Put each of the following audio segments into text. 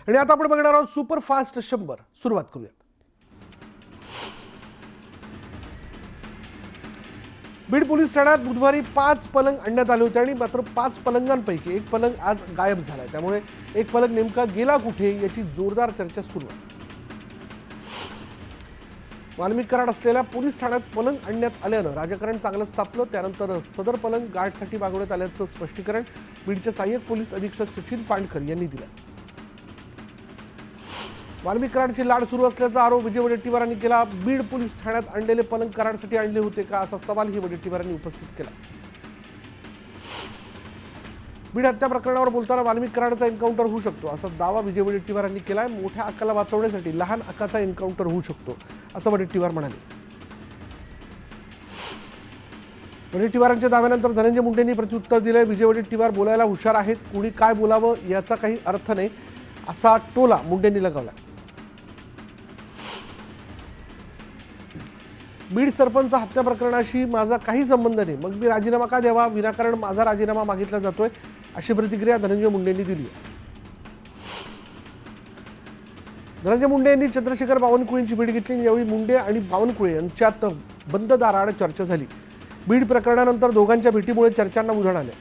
आणि आता आपण बघणार आहोत सुपरफास्ट 100. सुरुवात करूया. बीड पोलीस ठाण्यात बुधवारी 5 पलंग आणण्यात आले होते आणि मात्र 5 पलंगांपैकी एक पलंग आज गायब झालाय. त्यामुळे एक पलंग नेमका गेला कुठे याची जोरदार चर्चा सुरू आहे. वाल्मिक कराड असलेल्या पोलीस ठाण्यात पलंग आणण्यात आल्यानं राजकारण चांगलंच तापलं. त्यानंतर सदर पलंग गार्डसाठी मागवण्यात आल्याचं स्पष्टीकरण बीडचे सहाय्यक पोलीस अधीक्षक सचिन पांडकर यांनी दिलं. वाल्मिक कराडची लाड सुरू असल्याचा आरोप विजय वडेट्टीवारांनी केला. बीड पोलीस ठाण्यात आणलेले पलंग कराडसाठी आणले होते का असा सवालही वडेट्टीवारांनी उपस्थित केला. बीड हत्या प्रकरणावर बोलताना वाल्मिक कराडचा एन्काउंटर होऊ शकतो असा दावा विजय वडेट्टीवारांनी केलाय. मोठ्या अक्काला वाचवण्यासाठी लहान अक्काचा एन्काउंटर होऊ शकतो असं वडेट्टीवार म्हणाले. वडेट्टीवारांच्या दाव्यानंतर धनंजय मुंडेंनी प्रत्युत्तर दिलंय. विजय वडेट्टीवार बोलायला हुशार आहेत, कुणी काय बोलावं याचा काही अर्थ नाही असा टोला मुंडेंनी लगावला. बीड सरपंच हत्या प्रकरणाशी माझा काही संबंध नाही, मग मी राजीनामा का द्यावा, विनाकारण माझा राजीनामा मागितला जातोय अशी प्रतिक्रिया धनंजय मुंडेंनी दिली. धनंजय मुंडे यांनी चंद्रशेखर बावनकुळेंची भेट घेतली. यावेळी मुंडे आणि बावनकुळे यांच्यात बंद दाराआड चर्चा झाली. बीड प्रकरणानंतर दोघांच्या भेटीमुळे चर्चांना उधाण आले.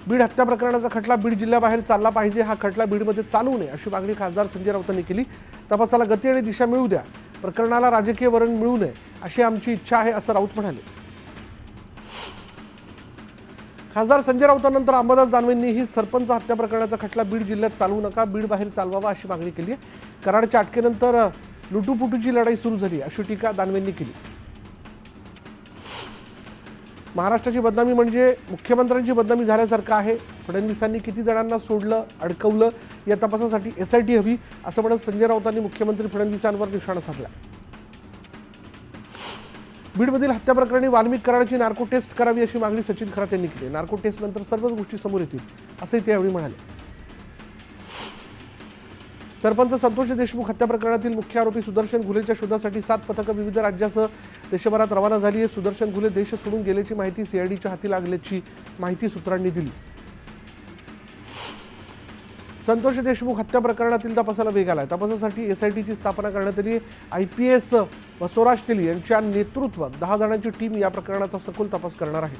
बीड हत्या प्रकरणाचा खटला बीड जिल्ह्याबाहेर चालला पाहिजे, हा खटला बीडमध्ये चालू नये अशी मागणी खासदार संजय राऊतांनी केली. तपासाला गती आणि दिशा मिळू द्या, प्रकरणाला राजकीय वळण मिळू नये अशी आमची इच्छा आहे असं राऊत म्हणाले. खासदार संजय राऊतांनंतर अंबादास दानवेंनीही सरपंच हत्या प्रकरणाचा खटला बीड जिल्ह्यात चालवू नका, बीड बाहेर चालवावा अशी मागणी केली आहे. कराडच्या अटकेनंतर लुटूपुटूची लढाई सुरू झाली अशी टीका दानवेंनी केली. महाराष्ट्राची बदनामी म्हणजे मुख्यमंत्र्यांची बदनामी झाल्यासारखं आहे. फडणवीसांनी किती जणांना सोडलं, अडकवलं या तपासासाठी SIT हवी असं म्हणत संजय राऊतांनी मुख्यमंत्री फडणवीसांवर निशाणा साधला. बीडमधील हत्या प्रकरणी वाल्मिक कराडची नार्को टेस्ट करावी अशी मागणी सचिन खरात यांनी केली. नार्को टेस्ट नंतर सर्वच गोष्टी समोर येतील असंही ते यावेळी म्हणाले. सरपंच संतोष देशमुख हत्या प्रकरणातील मुख्य आरोपी सुदर्शन घुलेच्या शोधासाठी 7 पथकं विविध राज्यासह देशभरात रवाना झाली आहे. सुदर्शन घुले देश सोडून गेल्याची माहिती CIDच्या हाती लागल्याची माहिती सूत्रांनी दिली. संतोष देशमुख हत्या प्रकरणातील तपासाला वेग आलाय. तपासासाठी SITची स्थापना करण्यात आली. IPS बसवराज तेली यांच्या नेतृत्वात 10 जणांची टीम या प्रकरणाचा सखोल तपास करणार आहे.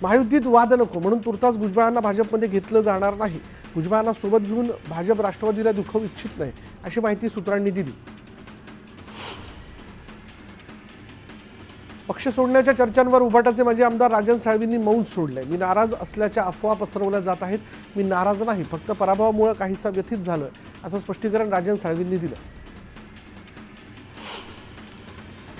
महायुतीत वाद नको म्हणून तुर्तास भुजबळांना भाजपमध्ये घेतलं जाणार नाही. भुजबळांना सोबत घेऊन भाजप राष्ट्रवादीला दुखवू इच्छित नाही अशी माहिती सूत्रांनी दिली. पक्ष सोडण्याच्या चर्चांवर उभाटाचे माजी आमदार राजन साळवींनी मौन सोडलंय. मी नाराज असल्याच्या अफवा पसरवल्या जात आहेत. मी नाराज नाही, फक्त पराभवामुळे काहीसा व्यथित झालोय असं स्पष्टीकरण राजन साळवींनी दिलं.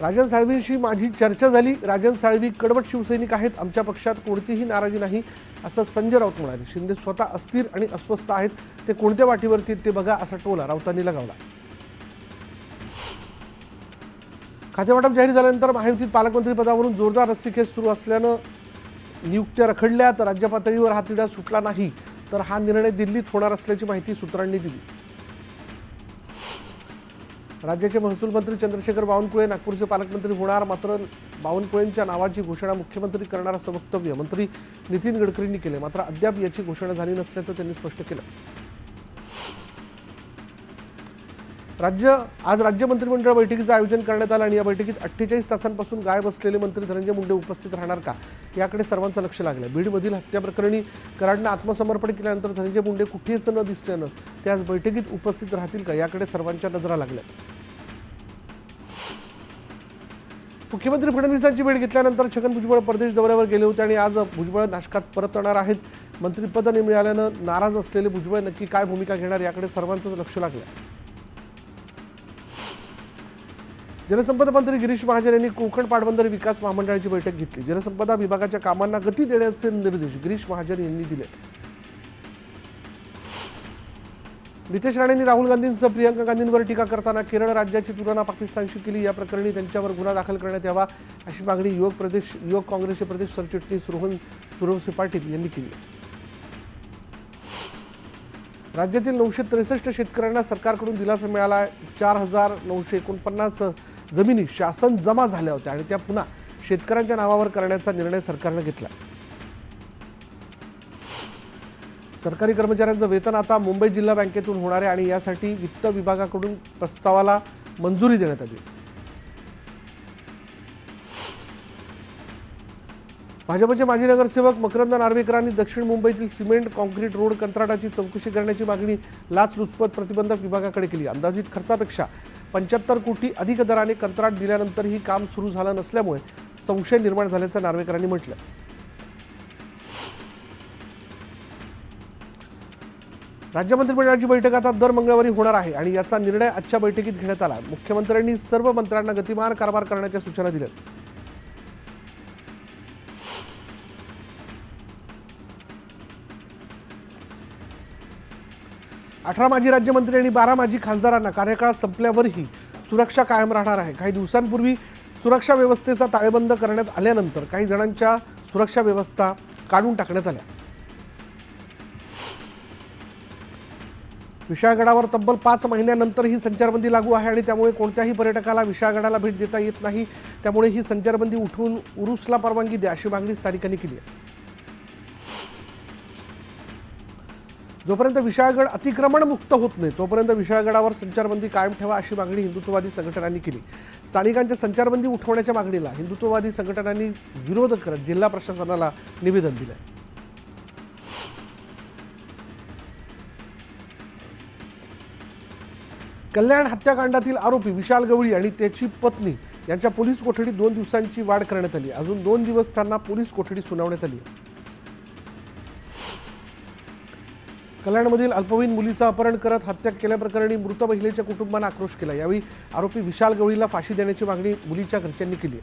राजन साळवींशी माझी चर्चा झाली. राजन साळवी कडवट शिवसैनिक आहेत, आमच्या पक्षात कोणतीही नाराजी नाही असं संजय राऊत म्हणाले. शिंदे स्वतः अस्थिर आणि अस्वस्थ आहेत, ते कोणत्या वाटीवरती ते बघा असा टोला राऊतांनी लगावला. खातेवाटप जाहीर झाल्यानंतर महायुतीत पालकमंत्री पदावरून जोरदार रस्सीखेच सुरू असल्यानं नियुक्त्या रखडल्या. तर राज्य पातळीवर हा तिढा सुटला नाही तर हा निर्णय दिल्लीत होणार असल्याची माहिती सूत्रांनी दिली. राज्याचे महसूल मंत्री चंद्रशेखर बावनकुळे नागपूरचे पालकमंत्री होणार, मात्र बावनकुळेंच्या नावाची घोषणा मुख्यमंत्री करणार असं वक्तव्य मंत्री नितीन गडकरींनी केले. मात्र अद्याप याची घोषणा झाली नसल्याचं त्यांनी स्पष्ट केलं. आज राज्य मंत्रिमंडळ बैठकीचं आयोजन करण्यात आलं आणि या बैठकीत 48 तासांपासून गायब असलेले मंत्री धनंजय मुंडे उपस्थित राहणार का याकडे सर्वांचं लक्ष लागलं. बीडमधील हत्या प्रकरणी कराडनं आत्मसमर्पण केल्यानंतर धनंजय मुंडे कुठेच न दिसल्यानं ते आज बैठकीत उपस्थित राहतील का याकडे सर्वांच्या नजरा लागल्या. मुख्यमंत्री फडणवीसांची भेट घेतल्यानंतर छगन भुजबळ परदेश दौऱ्यावर गेले होते आणि आज भुजबळ नाशकात परतणार आहेत. मंत्रिपद मिळाल्यानं नाराज असलेले भुजबळ नक्की काय भूमिका घेणार याकडे सर्वांचंच लक्ष लागलं. जलसंपदा मंत्री गिरीश महाजन यांनी कोकण पाटबंधारे विकास महामंडळाची बैठक घेतली. जलसंपदा विभागाच्या कामांना गती देण्याचे निर्देश गिरीश महाजन यांनी दिले. नितेश राणेंनी राहुल गांधींसह प्रियंका गांधींवर टीका करताना केरळ राज्याची तुलना पाकिस्तानशी केली. या प्रकरणी त्यांच्यावर गुन्हा दाखल करण्यात यावा अशी मागणी युवक काँग्रेसचे प्रदेश सरचिटणीस रोहन सुरवसे पाटील यांनी केली. राज्यातील 963 शेतकऱ्यांना सरकारकडून दिलासा मिळाला. 4949 जमिनी शासन जमा झाल्या होत्या आणि त्या पुन्हा शेतकऱ्यांच्या नावावर करण्याचा निर्णय सरकारने घेतला. सरकारी कर्मचाऱ्यांचं वेतन आता मुंबई जिल्हा बँकेतून होणार आहे आणि यासाठी वित्त विभागाकडून प्रस्तावाला मंजुरी देण्यात आली. भाजपचे माजी नगरसेवक मकरंद नार्वेकरांनी दक्षिण मुंबईतील सिमेंट कॉन्क्रीट रोड कंत्राटाची चौकशी करण्याची मागणी लाचलुचपत प्रतिबंधक विभागाकडे केली. अंदाजित खर्चापेक्षा 75 कोटी अधिक दराने कंत्राट दिल्यानंतरही काम सुरू झालं नसल्यामुळे संशय निर्माण झाल्याचं नार्वेकरांनी म्हटलं. राज्य मंत्रिमंडळाची बैठक आता दर मंगळवारी होणार आहे आणि याचा निर्णय आजच्या बैठकीत घेण्यात आला. मुख्यमंत्र्यांनी सर्व मंत्र्यांना गतिमान कारभार करण्याच्या सूचना दिल्या. 18 माजी राज्यमंत्री आणि 12 माजी खासदारांना कार्यकाळ संपल्यावरही सुरक्षा कायम राहणार आहे. काही दिवसांपूर्वी सुरक्षा व्यवस्थेचा ताळेबंद करण्यात आल्यानंतर काही जणांच्या सुरक्षा व्यवस्था काढून टाकण्यात आल्या. विशाळगडावर तब्बल 5 महिन्यानंतर ही संचारबंदी लागू आहे आणि त्यामुळे कोणत्याही पर्यटकाला विशाळगडाला भेट देता येत नाही. त्यामुळे ही संचारबंदी उठवून उरुसला परवानगी द्या अशी मागणी स्थानिकांनी केली आहे. जोपर्यंत विशाळगड अतिक्रमण मुक्त होत नाही तोपर्यंत विशाळगडावर संचारबंदी कायम ठेवा अशी मागणी हिंदुत्ववादी संघटनांनी केली. स्थानिकांच्या संचारबंदी उठवण्याच्या मागणीला हिंदुत्ववादी संघटनांनी विरोध करत जिल्हा प्रशासनाला निवेदन दिलं. कल्याण हत्याकांडातील आरोपी विशाल गवळी आणि त्याची पत्नी यांच्या पोलीस कोठडीत 2 दिवसांची वाढ करण्यात आली. अजून 2 दिवस त्यांना पोलीस कोठडी सुनावण्यात आली. कल्याणमधील अल्पवयीन मुलीचं अपहरण करत हत्या केल्याप्रकरणी मृत महिलेच्या कुटुंबानं आक्रोश केला. यावेळी आरोपी विशाल गवळीला फाशी देण्याची मागणी मुलीच्या घरच्यांनी केली.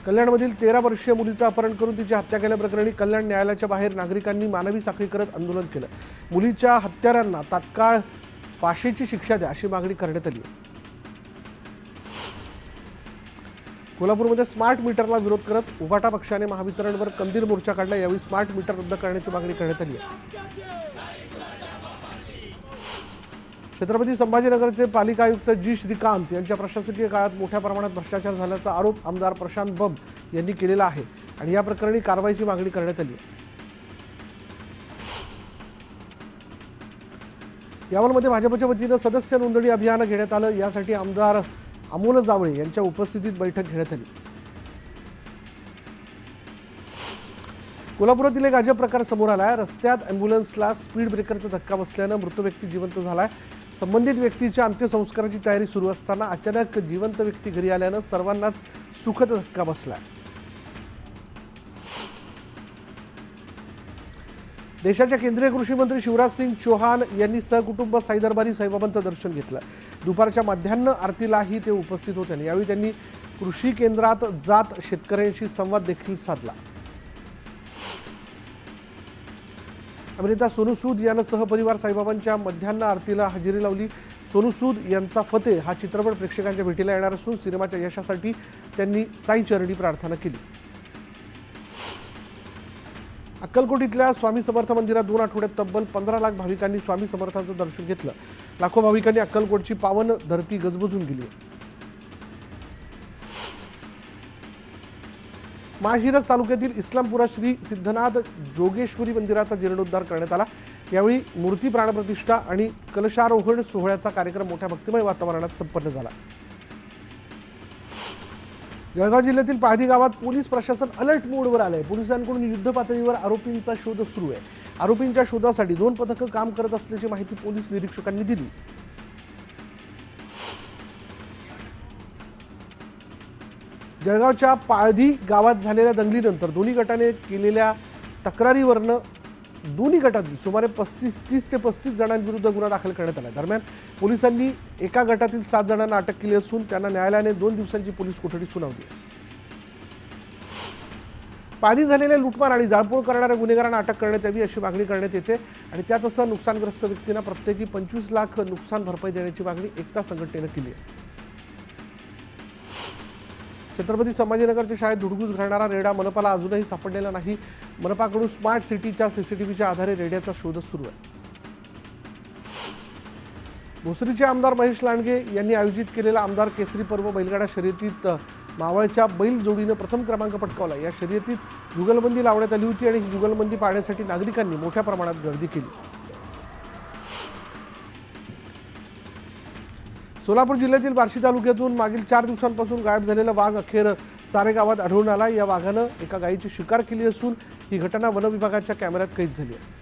कल्याणमधील 13 वर्षीय मुलीचं अपहरण करून तिची हत्या केल्याप्रकरणी कल्याण न्यायालयाच्या बाहेर नागरिकांनी मानवी साखळी करत आंदोलन केलं. मुलीच्या हत्यारांना तात्काळ फाशीची शिक्षा द्या अशी मागणी करण्यात आली. कोल्हापूरमध्ये स्मार्ट मीटरला विरोध करत उभाटा पक्षाने महावितरणवर कंदील मोर्चा काढला. यावेळी स्मार्ट मीटर रद्द करण्याची मागणी करण्यात आली आहे. छत्रपती संभाजीनगरचे पालिका आयुक्त जी श्रीकांत यांच्या प्रशासकीय काळात मोठ्या प्रमाणात भ्रष्टाचार झाल्याचा आरोप आमदार प्रशांत बंब यांनी केलेला आहे आणि या प्रकरणी कारवाईची मागणी करण्यात आली आहे. यावलमध्ये भाजपच्या वतीनं सदस्य नोंदणी अभियान घेण्यात आलं. यासाठी आमदार अमोल जावळे यांच्या उपस्थितीत बैठक घेण्यात आली. कोल्हापुरातील एक अजब प्रकार समोर आला आहे. रस्त्यात अँब्युलन्सला स्पीड ब्रेकरचा धक्का बसल्यानं मृत व्यक्ती जिवंत झालाय. संबंधित व्यक्तीच्या अंत्यसंस्काराची तयारी सुरू असताना अचानक जिवंत व्यक्ती घरी आल्यानं सर्वांनाच सुखद धक्का बसलाय. देशाच्या केंद्रीय कृषी मंत्री शिवराज सिंग चौहान यांनी सहकुटुंब साई दरबारी साईबाबांचं दर्शन घेतलं. दुपारच्या मध्यान्ह आरतीलाही ते उपस्थित होते. यावेळी त्यांनी कृषी केंद्रात जात शेतकऱ्यांशी संवाद देखील साधला. अभिनेता सोनू सूद यानं सहपरिवार साईबाबांच्या मध्यान्ह आरतीला हजेरी लावली. सोनू सूद यांचा फतेह हा चित्रपट प्रेक्षकांच्या भेटीला येणार असून सिनेमाच्या यशासाठी त्यांनी साईचरणी प्रार्थना केली. अक्कलकोट इथल्या स्वामी समर्थ मंदिरात 2 आठवड्यात तब्बल 15 लाख भाविकांनी स्वामी समर्थांचं दर्शन घेतलं. लाखो भाविकांनी अक्कलकोटची पावन धरती गजबजून गेली. माळशिरस तालुक्यातील इस्लामपुरा श्री सिद्धनाथ जोगेश्वरी मंदिराचा जीर्णोद्धार करण्यात आला. यावेळी मूर्ती प्राणप्रतिष्ठा आणि कलशारोहण सोहळ्याचा कार्यक्रम मोठ्या भक्तिमय वातावरणात संपन्न झाला. जळगाव जिल्ह्यातील पाहदी गावात पोलीस प्रशासन अलर्ट मोडवर आलंय. पोलिसांकडून युद्ध पातळीवर आरोपींचा शोध सुरू आहे. आरोपींच्या शोधासाठी 2 पथकं काम करत असल्याची माहिती पोलीस निरीक्षकांनी दिली. जळगावच्या पाळधी गावात झालेल्या दंगलीनंतर दोन्ही गटाने केलेल्या तक्रारीवरनं दोन्ही गटातील सुमारे 30 ते 35 जणांविरुद्ध गुन्हा दाखल करण्यात आला. दरम्यान पोलिसांनी एका गटातील 7 जणांना अटक केली असून त्यांना न्यायालयाने 2 दिवसांची पोलीस कोठडी सुनावली. पाळधी झालेल्या लुटमार आणि जाळपोळ करणाऱ्या गुन्हेगारांना अटक करण्यात यावी अशी मागणी करण्यात येते आणि त्याचसह नुकसानग्रस्त व्यक्तींना प्रत्येकी 25 लाख नुकसान भरपाई देण्याची मागणी एकता संघटनेनं केली आहे. छत्रपती संभाजीनगरच्या शाळेत धुडगूस घालणारा रेडा मनपाला अजूनही सापडलेला नाही. मनपाकडून स्मार्ट सिटीच्या सीसीटीव्हीच्या आधारे रेड्याचा शोध सुरू आहे. भोसरीचे आमदार महेश लांडगे यांनी आयोजित केलेला आमदार केसरी पर्व बैलगाडा शर्यतीत मावळच्या बैल जोडीनं प्रथम क्रमांक पटकावला। या शर्यतीत जुगलबंदी लावण्यात आली होती आणि ही जुगलबंदी पाहण्यासाठी नागरिकांनी मोठ्या प्रमाणात गर्दी केली। सोलापूर जिल्ह्यातील बार्शी तालुक्यातून मागील 4 दिवसांपासून गायब झालेला वाघ अखेर चारे गावात आढळून आला। या वाघानं एका गायीची शिकार केली असून ही घटना वन विभागाच्या कॅमेऱ्यात कैद झाली आहे।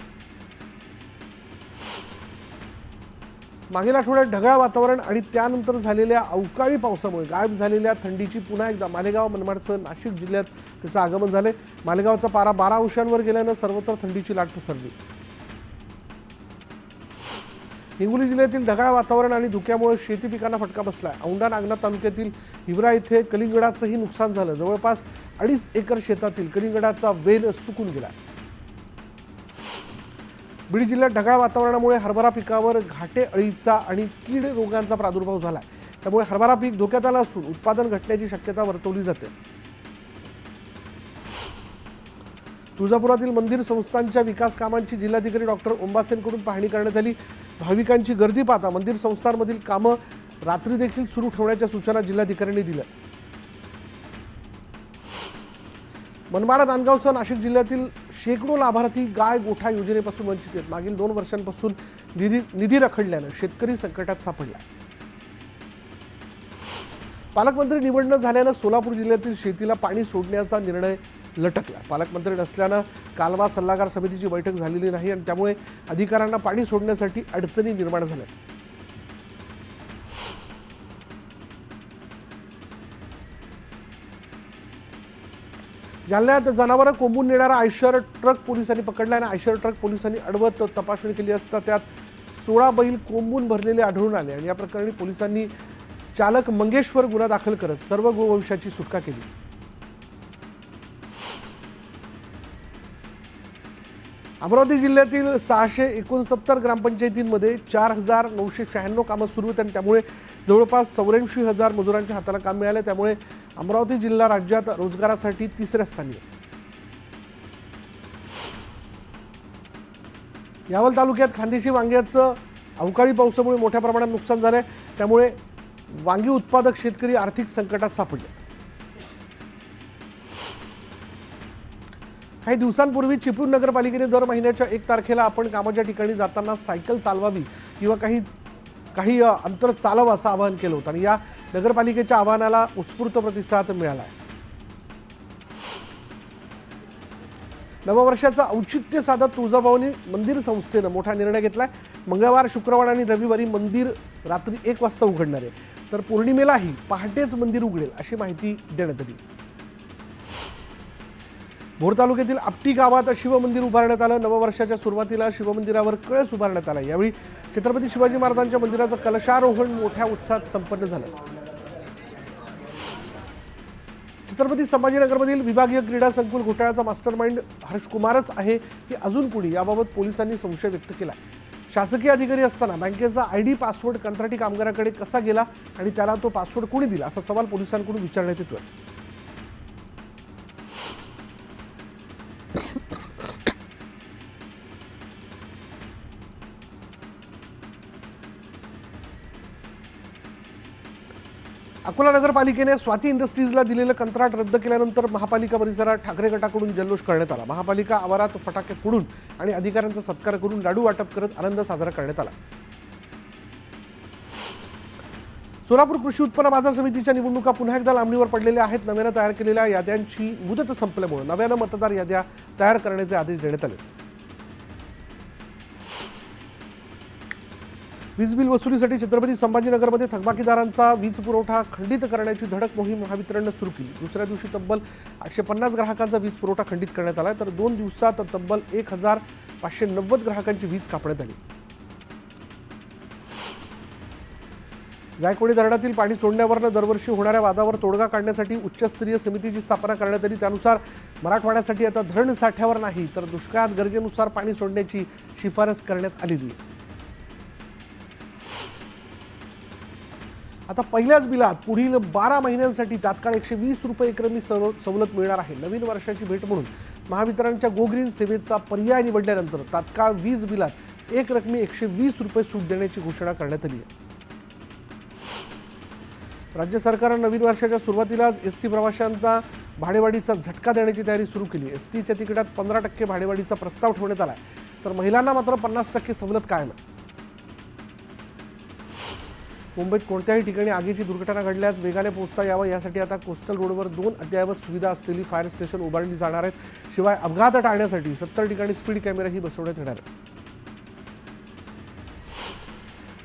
मागील आठवड्यात ढगाळ वातावरण आणि त्यानंतर झालेल्या अवकाळी पावसामुळे गायब झालेल्या थंडीची पुन्हा एकदा मालेगाव मनमाडसह नाशिक जिल्ह्यात त्याचं आगमन झाले। मालेगावचा पारा 12 अंशांवर गेल्यानं सर्वत्र थंडीची लाट पसरली। हिंगोली जिल्ह्यातील ढगाळ वातावरण आणि धुक्यामुळे शेती पिकांना फटका बसलाय। औंढा नागनाथ तालुक्यातील हिवरा येथे कलिंगडाचंही नुकसान झालं। जवळपास 2.5 एकर शेतातील कलिंगडाचा वेल सुकून गेला। बीड जिल्ह्यात ढगाळ वातावरणामुळे हरभरा पिकावर घाटे अळीचा आणि कीड रोगांचा प्रादुर्भाव झाला। त्यामुळे हरभरा पीक धोक्यात आलं असून उत्पादन घटण्याची शक्यता वर्तवली जाते। तुळजापुरातील मंदिर संस्थांच्या विकास कामांची जिल्हाधिकारी डॉक्टर ओंबासेंकडून पाहणी करण्यात आली। भाविकांची गर्दी पाहता मंदिर संस्थांमधील कामं रात्री देखील सुरू ठेवण्याच्या सूचना जिल्हाधिकाऱ्यांनी दिल्या। मनमाड नांदगावसह नाशिक जिल्ह्यातील शेकडो लाभार्थी गाय गोठा योजनेपासून वंचित आहेत। मागील 2 वर्षांपासून निधी रखडल्यानं शेतकरी संकटात सापडला। पालकमंत्री निवड न झाल्यानं सोलापूर जिल्ह्यातील शेतीला पाणी सोडण्याचा निर्णय लटकला। पालकमंत्री नसल्यानं कालवा सल्लागार समितीची बैठक झालेली नाही आणि त्यामुळे अधिकाऱ्यांना पाणी सोडण्यासाठी अडचणी निर्माण झाल्या। जालन्यात जनावरं कोंबून नेणारा आयशर ट्रक पोलिसांनी पकडला आणि आयशर ट्रक पोलिसांनी अडवत तपासणी केली असता त्यात 16 बैल कोंबून भरलेले आढळून आले आणि या प्रकरणी पोलिसांनी चालक मंगेशवर गुन्हा दाखल करत सर्व गोवंशाची सुटका केली। अमरावती जिल्ह्यातील 669 ग्रामपंचायतींमध्ये 4996 कामं सुरू आहेत आणि त्यामुळे जवळपास 84,000 मजुरांच्या हाताला काम मिळाले। त्यामुळे अमरावती जिल्हा राज्यात रोजगारासाठी 3ऱ्या स्थानी आहे। यावल तालुक्यात खानदेशी वांग्याचं अवकाळी पावसामुळे मोठ्या प्रमाणात नुकसान झालंय। त्यामुळे वांगी उत्पादक शेतकरी आर्थिक संकटात सापडले। काही दिवसांपूर्वी चिपळूण नगरपालिकेने दर महिन्याच्या 1 तारखेला आपण कामाच्या ठिकाणी जाताना सायकल चालवावी किंवा काही अंतर चालवा असं आवाहन केलं होतं आणि या नगरपालिकेच्या आवाहनाला उत्स्फूर्त प्रतिसाद मिळाला आहे। नववर्षाचं औचित्य साधत तुळजाभवानी मंदिर संस्थेनं मोठा निर्णय घेतलाय। मंगळवार, शुक्रवार आणि रविवारी मंदिर रात्री 1 वाजता उघडणार आहे, तर पौर्णिमेलाही पहाटेच मंदिर उघडेल अशी माहिती देण्यात आली। भोर तालुक्यातील आपटी गावात शिवमंदिर उभारण्यात आलं। नववर्षाच्या सुरुवातीला शिवमंदिरावर कळस उभारण्यात आला। यावेळी छत्रपती शिवाजी महाराजांच्या मंदिराचं कलशारोहण मोठ्या उत्साहात संपन्न झालं। छत्रपती संभाजीनगरमधील विभागीय क्रीडा संकुल घोटाळ्याचा मास्टरमाइंड हर्षकुमारच आहे की अजून कुणी, याबाबत पोलिसांनी संशय व्यक्त केला। शासकीय अधिकारी असताना बँकेचा ID पासवर्ड कंत्राटी कामगाराकडे कसा गेला आणि त्याला तो पासवर्ड कोणी दिला असा सवाल पोलिसांकडून विचारण्यात येतोय। अकोला नगरपालिकेने स्वाती इंडस्ट्रीजला दिलेलं कंत्राट रद्द केल्यानंतर महापालिका परिसरात ठाकरे गटाकडून जल्लोष करण्यात आला। महापालिका आवारात फटाके फोडून आणि अधिकाऱ्यांचा सत्कार करून लाडू वाटप करत आनंद साजरा करण्यात आला। सोलापूर कृषी उत्पन्न बाजार समितीच्या निवडणुका पुन्हा एकदा लांबणीवर पडलेल्या आहेत। नव्यानं तयार केलेल्या याद्यांची मुदत संपल्यामुळे नव्यानं मतदार याद्या तयार करण्याचे आदेश देण्यात आले। वीज बिल वसुलीसाठी छत्रपती संभाजीनगरमध्ये थकबाकीदारांचा वीज पुरवठा खंडित करण्याची धडक मोहीम महावितरणनं सुरू केली। दुसऱ्या दिवशी तब्बल 850 ग्राहकांचा वीज पुरवठा खंडित करण्यात आला, तर 2 दिवसात तब्बल 1590 ग्राहकांची वीज कापण्यात आली। जायकवाडी धरणातील पाणी सोडण्यावरनं दरवर्षी होणाऱ्या वादावर तोडगा काढण्यासाठी उच्चस्तरीय समितीची स्थापना करण्यात आली। त्यानुसार मराठवाड्यासाठी आता धरण साठ्यावर नाही तर दुष्काळात गरजेनुसार पाणी सोडण्याची शिफारस करण्यात आलेली आहे। आता पहिल्याच बिलात पुढील 12 महिन्यांसाठी तात्काळ 120 रुपये एकरकमी सवलत मिळणार आहे। नवीन वर्षाची भेट म्हणून महावितरणच्या गो ग्रीन सेवेचा पर्याय निवडल्यानंतर तात्काळ वीज बिलात एकरकमी 120 रुपये सूट देण्याची घोषणा करण्यात आली आहे। राज्य सरकारनं नवीन वर्षाच्या सुरुवातीलाच एसटी प्रवाशांना भाडेवाढीचा झटका देण्याची तयारी सुरू केली. एसटीच्या तिकिटात 15% भाडेवाढीचा प्रस्ताव ठेवण्यात आला आहे, तर महिलांना मात्र 50% सवलत कायम आहे. मुंबईत कोणत्याही ठिकाणी आगीची दुर्घटना घडल्यास वेगाने पोहोचता यावं यासाठी आता कोस्टल रोडवर 2 अद्ययावत सुविधा असलेली फायर स्टेशन उभारली जाणार आहेत. शिवाय अपघात टाळण्यासाठी 70 ठिकाणी स्पीड कॅमेराही बसवण्यात येणार आहेत.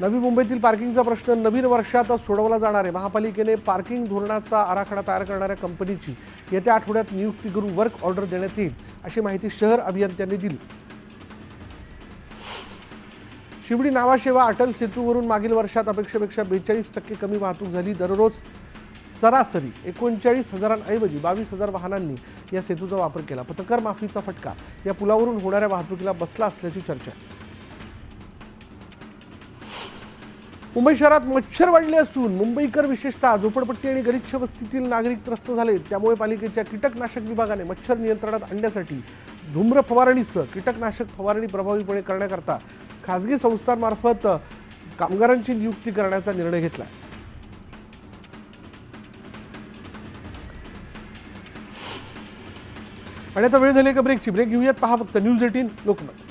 नवी मुंबईतील पार्किंगचा प्रश्न नवीन वर्षात सोडवला जाणार आहे. महापालिकेने पार्किंग धोरणाचा आराखडा तयार करणाऱ्या कंपनीची येत्या आठवड्यात नियुक्ती करून वर्क ऑर्डर देण्यात येईल, अशी माहिती शहर अभियंत्यांनी दिली. शिवडी नावाशेवा अटल सेतूवरून मागील वर्षात अपेक्षेपेक्षा 42% कमी वाहतूक झाली. दररोज सरासरी 39,000ऐवजी 22,000 वाहनांनी या सेतूचा वापर केला. पथकर माफीचा फटका या पुलावरून होणाऱ्या वाहतुकीला बसला असल्याची चर्चा आहे. मुंबई शहरात मच्छर वाढले असून मुंबईकर विशेषतः झोपडपट्टी आणि गलिच्छ वस्तीतील नागरिक त्रस्त झाले. त्यामुळे पालिकेच्या कीटकनाशक विभागाने मच्छर नियंत्रणात आणण्यासाठी धूम्र फवारणीसह कीटकनाशक फवारणी प्रभावीपणे करण्याकरता खासगी संस्थांमार्फत कामगारांची नियुक्ती करण्याचा निर्णय घेतला. आणि आता वेळ झाली एका ब्रेकची. ब्रेक घेऊयात. पहा फक्त न्यूज 18 लोकमत.